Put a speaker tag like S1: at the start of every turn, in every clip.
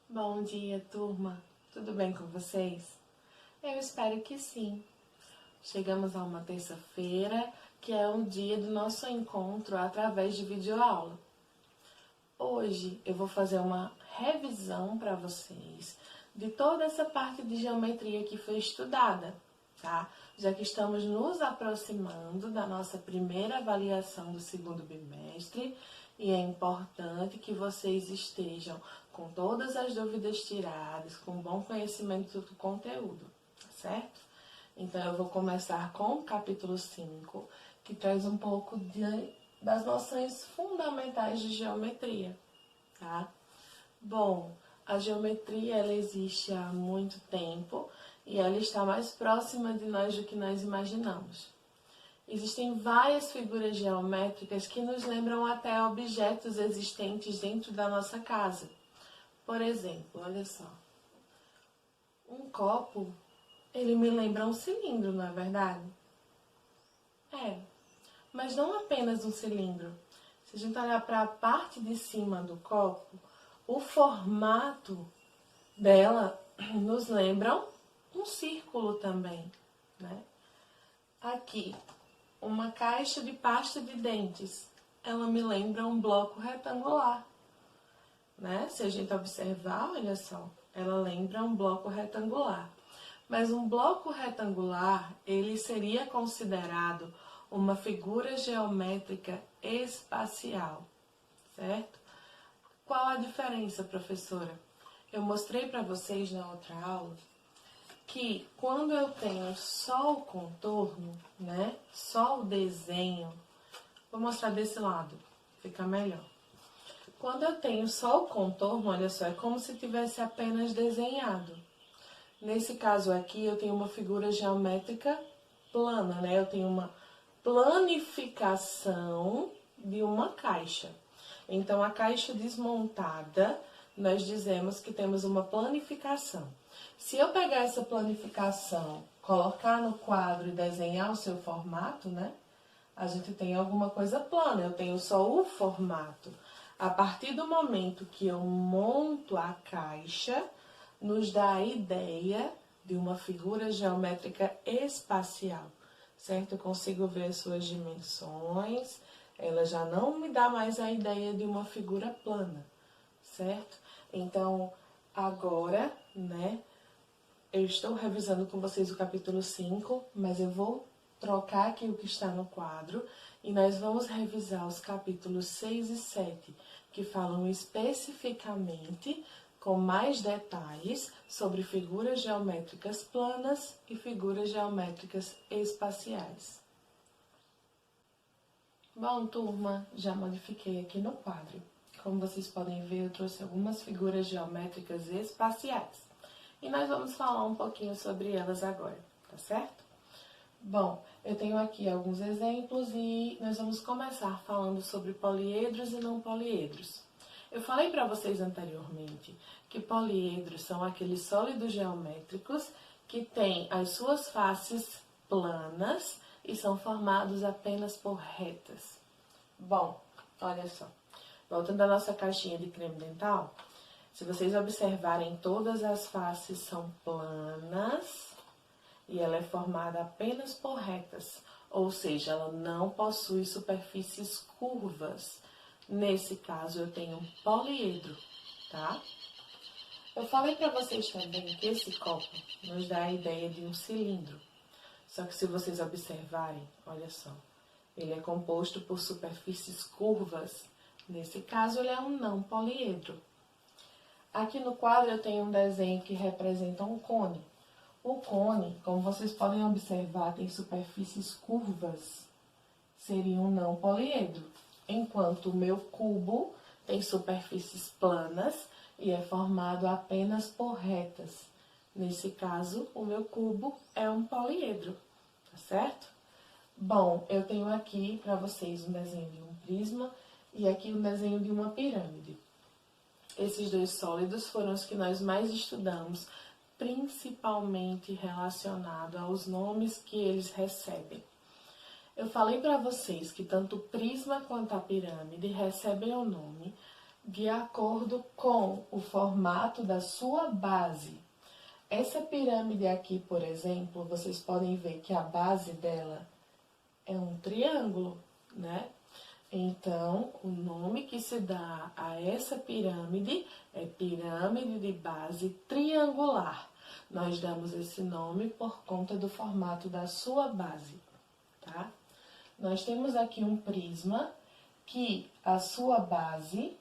S1: Bom dia, turma! Tudo bem com vocês? Eu espero que sim. Chegamos a uma terça-feira, que é um dia do nosso encontro através de videoaula. Hoje eu vou fazer uma revisão para vocês de toda essa parte de geometria que foi estudada, tá? Já que estamos nos aproximando da nossa primeira avaliação do segundo bimestre, e é importante que vocês estejam com todas as dúvidas tiradas, com bom conhecimento do conteúdo, tá certo? Então eu vou começar com o capítulo 5, que traz um pouco das noções fundamentais de geometria, tá? Bom, a geometria ela existe há muito tempo e ela está mais próxima de nós do que nós imaginamos. Existem várias figuras geométricas que nos lembram até objetos existentes dentro da nossa casa. Por exemplo, olha só, um copo, ele me lembra um cilindro, não é verdade? É, mas não apenas um cilindro. Se a gente olhar para a parte de cima do copo, o formato dela nos lembra um círculo também, né? Aqui, uma caixa de pasta de dentes, ela me lembra um bloco retangular, né? Se a gente observar, olha só, ela lembra um bloco retangular. Mas um bloco retangular, ele seria considerado uma figura geométrica espacial, certo? Qual a diferença, professora? Eu mostrei para vocês na outra aula que quando eu tenho só o contorno, né, só o desenho, vou mostrar desse lado, fica melhor. Quando eu tenho só o contorno, olha só, é como se tivesse apenas desenhado. Nesse caso aqui, eu tenho uma figura geométrica plana, né? Eu tenho uma planificação de uma caixa. Então, a caixa desmontada, nós dizemos que temos uma planificação. Se eu pegar essa planificação, colocar no quadro e desenhar o seu formato, né? A gente tem alguma coisa plana, eu tenho só o formato. A partir do momento que eu monto a caixa, nos dá a ideia de uma figura geométrica espacial, certo? Eu consigo ver as suas dimensões, ela já não me dá mais a ideia de uma figura plana, certo? Então, agora, né, eu estou revisando com vocês o capítulo 5, mas eu vou trocar aqui o que está no quadro e nós vamos revisar os capítulos 6 e 7, que falam especificamente com mais detalhes sobre figuras geométricas planas e figuras geométricas espaciais. Bom, turma, já modifiquei aqui no quadro. Como vocês podem ver, eu trouxe algumas figuras geométricas espaciais. E nós vamos falar um pouquinho sobre elas agora, tá certo? Bom, eu tenho aqui alguns exemplos e nós vamos começar falando sobre poliedros e não poliedros. Eu falei para vocês anteriormente que poliedros são aqueles sólidos geométricos que têm as suas faces planas e são formados apenas por retas. Bom, olha só, voltando à nossa caixinha de creme dental, se vocês observarem, todas as faces são planas e ela é formada apenas por retas, ou seja, ela não possui superfícies curvas. Nesse caso, eu tenho um poliedro, tá? Eu falei para vocês também que esse copo nos dá a ideia de um cilindro. Só que se vocês observarem, olha só, ele é composto por superfícies curvas. Nesse caso, ele é um não poliedro. Aqui no quadro eu tenho um desenho que representa um cone. O cone, como vocês podem observar, tem superfícies curvas. Seria um não poliedro. Enquanto o meu cubo tem superfícies planas e é formado apenas por retas. Nesse caso, o meu cubo é um poliedro, tá certo? Bom, eu tenho aqui para vocês um desenho de um prisma e aqui um desenho de uma pirâmide. Esses dois sólidos foram os que nós mais estudamos, principalmente relacionado aos nomes que eles recebem. Eu falei para vocês que tanto o prisma quanto a pirâmide recebem o nome de acordo com o formato da sua base. Essa pirâmide aqui, por exemplo, vocês podem ver que a base dela é um triângulo, né? Então, o nome que se dá a essa pirâmide é pirâmide de base triangular. Nós damos esse nome por conta do formato da sua base, tá? Nós temos aqui um prisma que a sua base,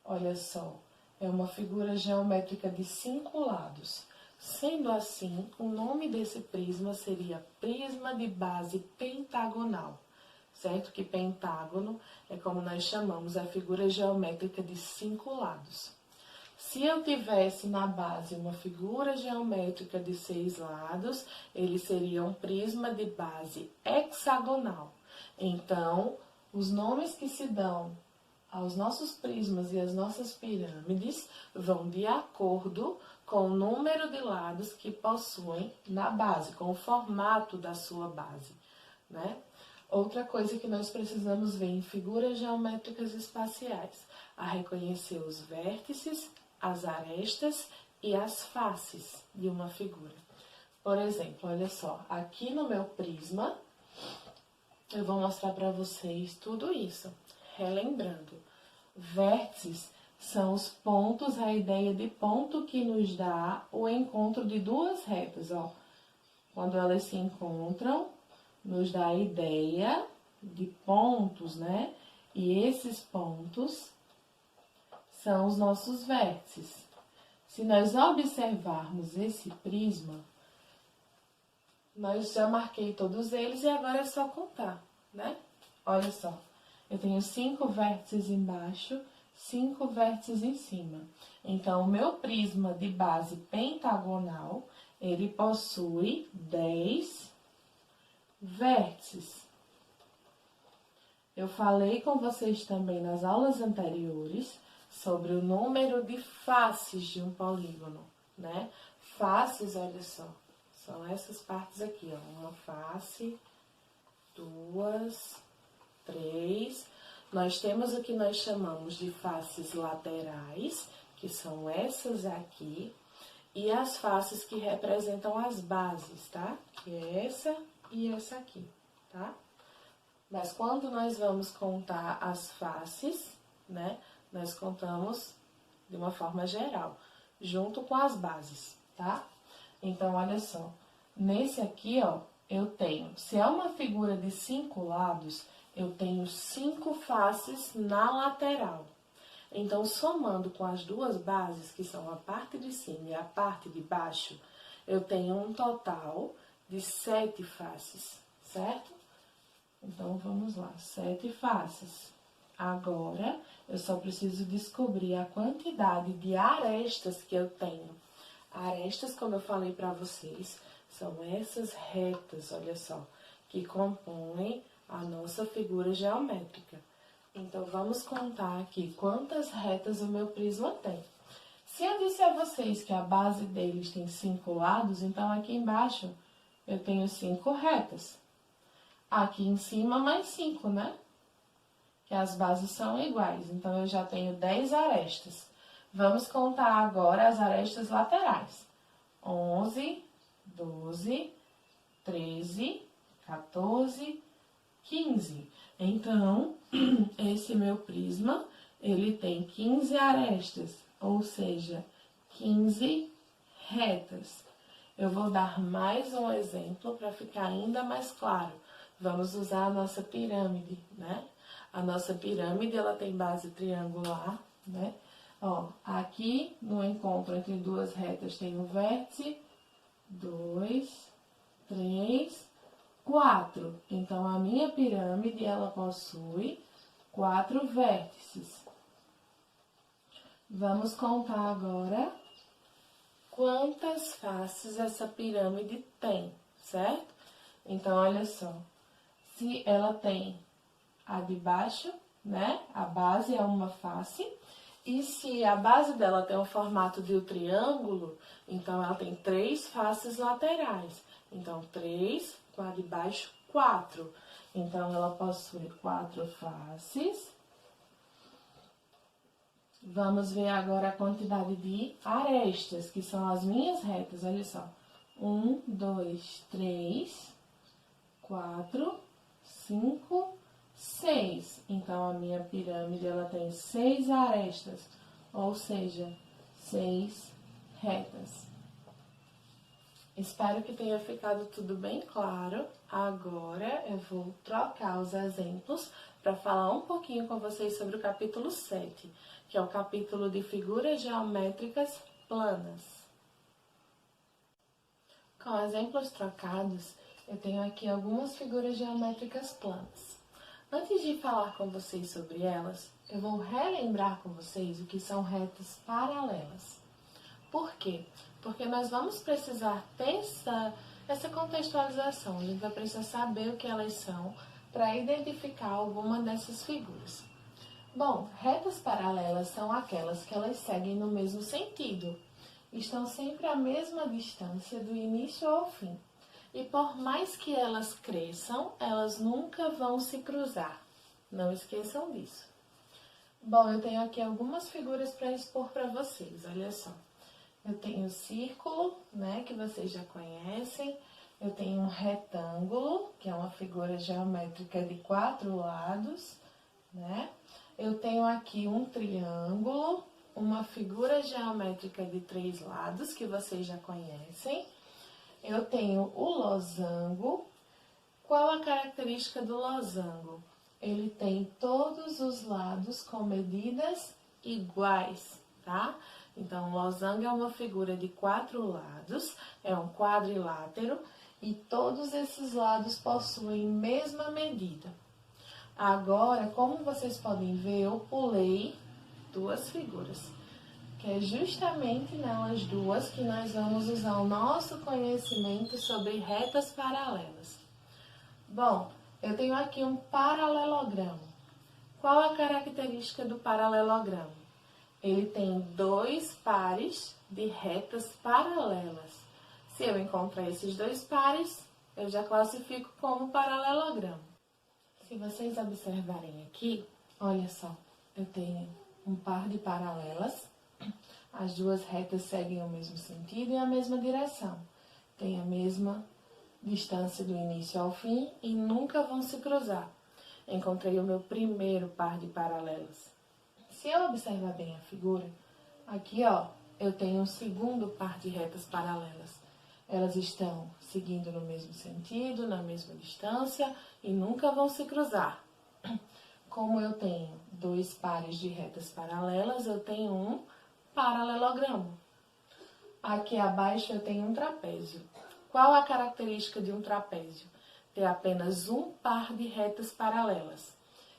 S1: olha só, é uma figura geométrica de 5 lados. Sendo assim, o nome desse prisma seria prisma de base pentagonal. Certo? Que pentágono é como nós chamamos a figura geométrica de 5 lados. Se eu tivesse na base uma figura geométrica de 6 lados, ele seria um prisma de base hexagonal. Então, os nomes que se dão aos nossos prismas e às nossas pirâmides vão de acordo com o número de lados que possuem na base, com o formato da sua base, né? Outra coisa que nós precisamos ver em figuras geométricas espaciais, a reconhecer os vértices, as arestas e as faces de uma figura. Por exemplo, olha só, aqui no meu prisma, eu vou mostrar para vocês tudo isso. Relembrando, vértices são os pontos, a ideia de ponto que nos dá o encontro de duas retas, ó. Quando elas se encontram, nos dá a ideia de pontos, né? E esses pontos são os nossos vértices. Se nós observarmos esse prisma, nós já marquei todos eles e agora é só contar, né? Olha só, eu tenho 5 vértices embaixo, 5 vértices em cima. Então, o meu prisma de base pentagonal, ele possui 10 vértices. Eu falei com vocês também nas aulas anteriores sobre o número de faces de um polígono, né? Faces, olha só, são essas partes aqui, ó. Uma face, 2, 3. Nós temos o que nós chamamos de faces laterais, que são essas aqui, e as faces que representam as bases, tá? Que é essa e essa aqui, tá? Mas quando nós vamos contar as faces, né, nós contamos de uma forma geral, junto com as bases, tá? Então, olha só, nesse aqui, ó, eu tenho, se é uma figura de 5 lados, eu tenho 5 faces na lateral. Então, somando com as duas bases, que são a parte de cima e a parte de baixo, eu tenho um total de 7 faces, certo? Então, vamos lá, 7 faces. Agora, eu só preciso descobrir a quantidade de arestas que eu tenho. Arestas, como eu falei para vocês, são essas retas, olha só, que compõem a nossa figura geométrica. Então, vamos contar aqui quantas retas o meu prisma tem. Se eu disser a vocês que a base deles tem 5 lados, então aqui embaixo eu tenho 5 retas. Aqui em cima mais 5, né? Que as bases são iguais, então eu já tenho 10 arestas. Vamos contar agora as arestas laterais. 11, 12, 13, 14, 15. Então, esse meu prisma, ele tem 15 arestas, ou seja, 15 retas. Eu vou dar mais um exemplo para ficar ainda mais claro. Vamos usar a nossa pirâmide, né? A nossa pirâmide, ela tem base triangular, né? Ó, aqui no encontro entre duas retas tem um vértice, 2, 3, 4. Então, a minha pirâmide, ela possui 4 vértices. Vamos contar agora quantas faces essa pirâmide tem, certo? Então, olha só, se ela tem a de baixo, né? A base é uma face. E se a base dela tem o formato de um triângulo, então ela tem 3 faces laterais. Então, 3, com a de baixo, 4. Então, ela possui 4 faces. Vamos ver agora a quantidade de arestas, que são as minhas retas. Olha só. 1, 2, 3, 4, 5, 6. Então, a minha pirâmide ela tem 6 arestas, ou seja, 6 retas. Espero que tenha ficado tudo bem claro. Agora eu vou trocar os exemplos para falar um pouquinho com vocês sobre o capítulo 7, que é o capítulo de figuras geométricas planas. Com exemplos trocados, eu tenho aqui algumas figuras geométricas planas. Antes de falar com vocês sobre elas, eu vou relembrar com vocês o que são retas paralelas. Por quê? Porque nós vamos precisar ter essa contextualização, a gente vai precisar saber o que elas são para identificar alguma dessas figuras. Bom, retas paralelas são aquelas que elas seguem no mesmo sentido, estão sempre à mesma distância do início ao fim. E por mais que elas cresçam, elas nunca vão se cruzar. Não esqueçam disso. Bom, eu tenho aqui algumas figuras para expor para vocês, olha só. Eu tenho o círculo, né, que vocês já conhecem. Eu tenho um retângulo, que é uma figura geométrica de 4 lados, né? Eu tenho aqui um triângulo, uma figura geométrica de 3 lados, que vocês já conhecem. Eu tenho o losango. Qual a característica do losango? Ele tem todos os lados com medidas iguais, tá? Então, o losango é uma figura de 4 lados, é um quadrilátero e todos esses lados possuem mesma medida. Agora, como vocês podem ver, eu pulei 2 figuras, que é justamente nelas duas que nós vamos usar o nosso conhecimento sobre retas paralelas. Bom, eu tenho aqui um paralelogramo. Qual a característica do paralelogramo? Ele tem 2 pares de retas paralelas. Se eu encontrar esses 2 pares, eu já classifico como paralelogramo. Se vocês observarem aqui, olha só, eu tenho um par de paralelas. As duas retas seguem o mesmo sentido e a mesma direção. Tem a mesma distância do início ao fim e nunca vão se cruzar. Encontrei o meu primeiro par de paralelas. Se eu observar bem a figura, aqui ó, eu tenho um segundo par de retas paralelas. Elas estão seguindo no mesmo sentido, na mesma distância e nunca vão se cruzar. Como eu tenho 2 pares de retas paralelas, eu tenho um paralelogramo. Aqui abaixo eu tenho um trapézio. Qual a característica de um trapézio? Ter apenas um par de retas paralelas.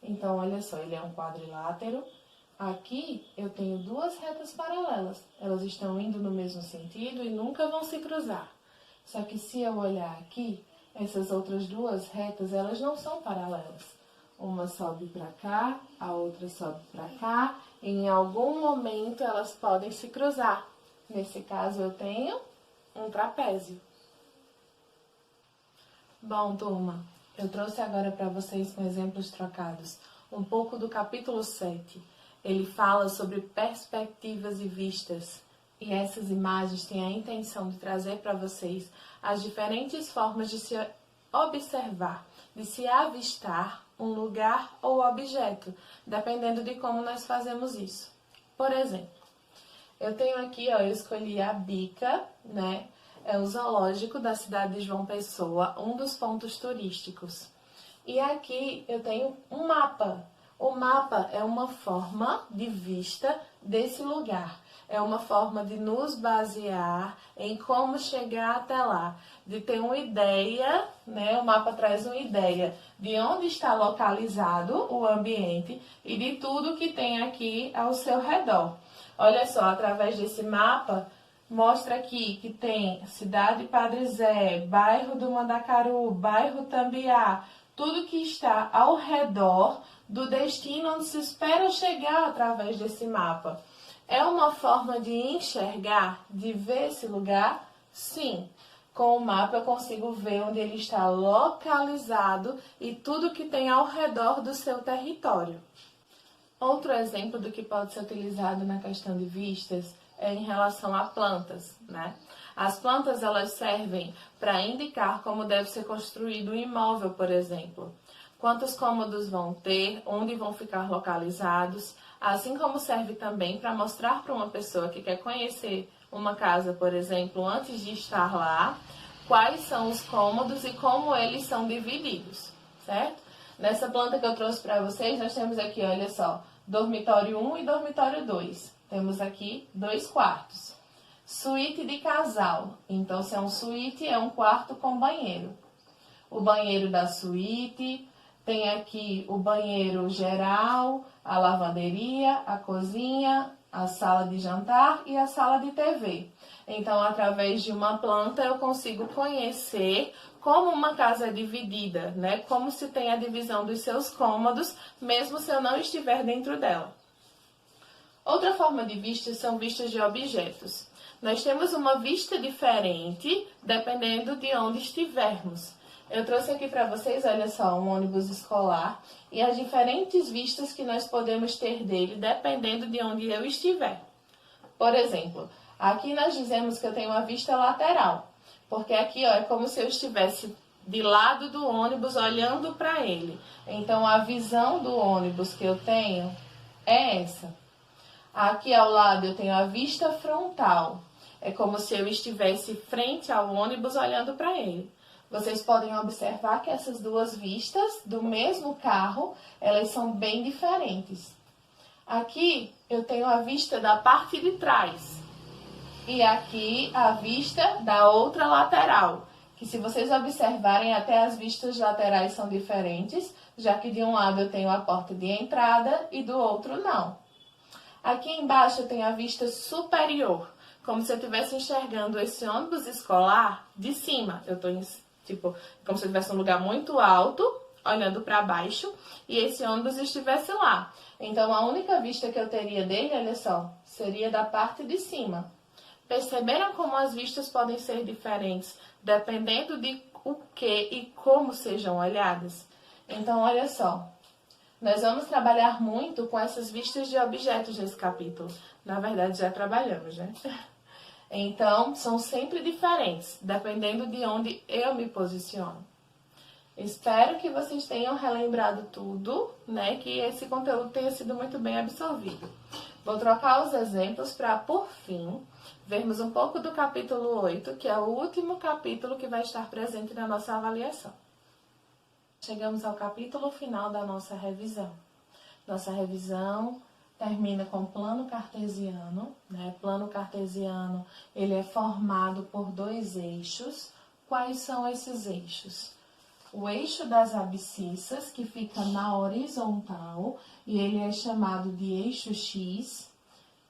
S1: Então, olha só, ele é um quadrilátero. Aqui eu tenho 2 retas paralelas. Elas estão indo no mesmo sentido e nunca vão se cruzar. Só que se eu olhar aqui, essas outras 2 retas, elas não são paralelas. Uma sobe para cá, a outra sobe para cá. E em algum momento elas podem se cruzar. Nesse caso eu tenho um trapézio. Bom, turma, eu trouxe agora para vocês com exemplos trocados um pouco do capítulo 7. Ele fala sobre perspectivas e vistas. E essas imagens têm a intenção de trazer para vocês as diferentes formas de se observar, de se avistar um lugar ou objeto, dependendo de como nós fazemos isso. Por exemplo, eu tenho aqui, ó, eu escolhi a bica, né? É o zoológico da cidade de João Pessoa, um dos pontos turísticos. E aqui eu tenho um mapa. O mapa é uma forma de vista desse lugar. É uma forma de nos basear em como chegar até lá, de ter uma ideia, né? O mapa traz uma ideia de onde está localizado o ambiente e de tudo que tem aqui ao seu redor. Olha só, através desse mapa, mostra aqui que tem Cidade Padre Zé, bairro do Mandacaru, bairro Tambiá, tudo que está ao redor do destino onde se espera chegar através desse mapa. É uma forma de enxergar, de ver esse lugar? Sim. Com o mapa eu consigo ver onde ele está localizado e tudo que tem ao redor do seu território. Outro exemplo do que pode ser utilizado na questão de vistas é em relação a plantas, né? As plantas, elas servem para indicar como deve ser construído um imóvel, por exemplo. Quantos cômodos vão ter, onde vão ficar localizados, assim como serve também para mostrar para uma pessoa que quer conhecer uma casa, por exemplo, antes de estar lá, quais são os cômodos e como eles são divididos, certo? Nessa planta que eu trouxe para vocês, nós temos aqui, olha só, dormitório 1 e dormitório 2. Temos aqui 2 quartos. Suíte de casal. Então, se é um suíte, é um quarto com banheiro. O banheiro da suíte, tem aqui o banheiro geral, a lavanderia, a cozinha, a sala de jantar e a sala de TV. Então, através de uma planta, eu consigo conhecer como uma casa é dividida, né? Como se tem a divisão dos seus cômodos, mesmo se eu não estiver dentro dela. Outra forma de vista são vistas de objetos. Nós temos uma vista diferente dependendo de onde estivermos. Eu trouxe aqui para vocês, olha só, um ônibus escolar e as diferentes vistas que nós podemos ter dele dependendo de onde eu estiver. Por exemplo, aqui nós dizemos que eu tenho uma vista lateral, porque aqui ó, é como se eu estivesse de lado do ônibus olhando para ele. Então, a visão do ônibus que eu tenho é essa. Aqui ao lado eu tenho a vista frontal. É como se eu estivesse frente ao ônibus olhando para ele. Vocês podem observar que essas duas vistas do mesmo carro, elas são bem diferentes. Aqui eu tenho a vista da parte de trás. E aqui a vista da outra lateral. Que se vocês observarem, até as vistas laterais são diferentes, já que de um lado eu tenho a porta de entrada e do outro não. Aqui embaixo eu tenho a vista superior, como se eu estivesse enxergando esse ônibus escolar de cima. Eu estou, como se eu estivesse num lugar muito alto, olhando para baixo, e esse ônibus estivesse lá. Então, a única vista que eu teria dele, olha só, seria da parte de cima. Perceberam como as vistas podem ser diferentes, dependendo de o que e como sejam olhadas? Então, olha só. Nós vamos trabalhar muito com essas vistas de objetos nesse capítulo. Na verdade, já trabalhamos, né? Então, são sempre diferentes, dependendo de onde eu me posiciono. Espero que vocês tenham relembrado tudo, né? Que esse conteúdo tenha sido muito bem absorvido. Vou trocar os exemplos para, por fim, vermos um pouco do capítulo 8, que é o último capítulo que vai estar presente na nossa avaliação. Chegamos ao capítulo final da nossa revisão. Nossa revisão termina com plano cartesiano, né? Plano cartesiano, ele é formado por 2 eixos. Quais são esses eixos? O eixo das abscissas, que fica na horizontal, e ele é chamado de eixo X,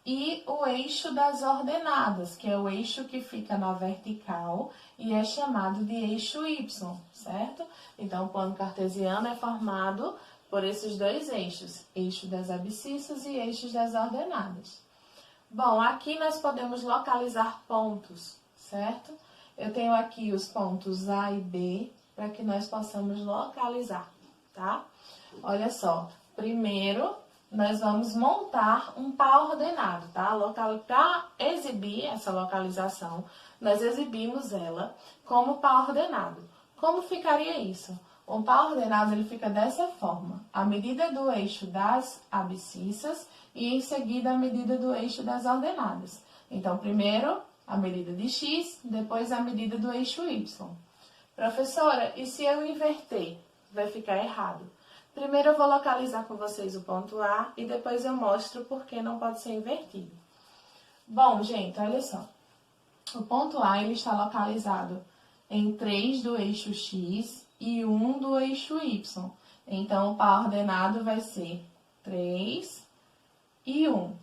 S1: e o eixo das ordenadas, que é o eixo que fica na vertical e é chamado de eixo Y, certo? Então, o plano cartesiano é formado por esses 2 eixos, eixo das abscissas e eixos das ordenadas. Bom, aqui nós podemos localizar pontos, certo? Eu tenho aqui os pontos A e B para que nós possamos localizar, tá? Olha só, primeiro nós vamos montar um par ordenado, tá? Para exibir essa localização, nós exibimos ela como par ordenado. Como ficaria isso? Um par ordenado ele fica dessa forma, a medida do eixo das abscissas e em seguida a medida do eixo das ordenadas. Então, primeiro a medida de x, depois a medida do eixo y. Professora, e se eu inverter? Vai ficar errado. Primeiro eu vou localizar com vocês o ponto A e depois eu mostro por que não pode ser invertido. Bom, gente, olha só. O ponto A ele está localizado em 3 do eixo X e 1 do eixo Y. Então, o par ordenado vai ser 3 e 1.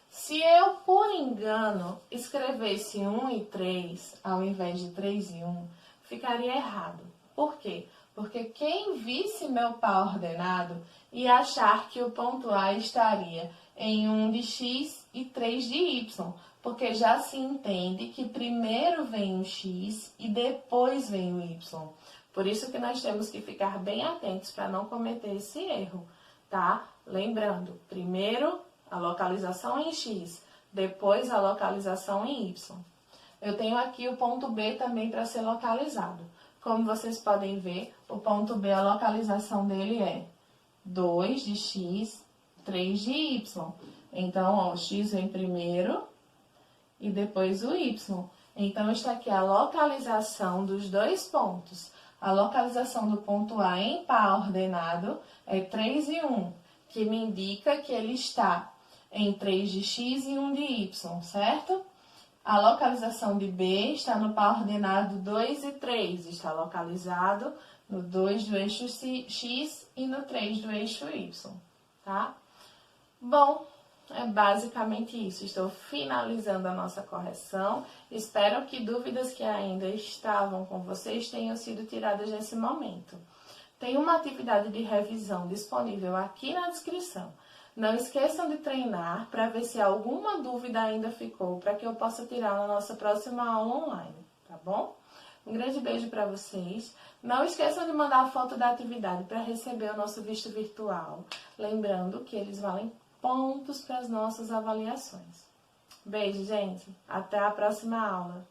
S1: Se eu, por engano, escrevesse 1 e 3 ao invés de 3 e 1, ficaria errado. Por quê? Porque quem visse meu par ordenado ia achar que o ponto A estaria em 1 de x e 3 de y, porque já se entende que primeiro vem o x e depois vem o y. Por isso que nós temos que ficar bem atentos para não cometer esse erro, tá? Lembrando, primeiro a localização em X, depois a localização em Y. Eu tenho aqui o ponto B também para ser localizado. Como vocês podem ver, o ponto B, a localização dele é 2 de X, 3 de Y. Então, ó, o X vem primeiro e depois o Y. Então, está aqui a localização dos dois pontos. A localização do ponto A em par ordenado é 3 e 1, que me indica que ele está em 3 de X e 1 de Y, certo? A localização de B está no par ordenado 2 e 3, está localizado no 2 do eixo X e no 3 do eixo Y, tá? Bom, é basicamente isso. Estou finalizando a nossa correção. Espero que dúvidas que ainda estavam com vocês tenham sido tiradas nesse momento. Tem uma atividade de revisão disponível aqui na descrição. Não esqueçam de treinar para ver se alguma dúvida ainda ficou, para que eu possa tirar na nossa próxima aula online, tá bom? Um grande beijo para vocês. Não esqueçam de mandar a foto da atividade para receber o nosso visto virtual. Lembrando que eles valem pontos para as nossas avaliações. Beijo, gente. Até a próxima aula.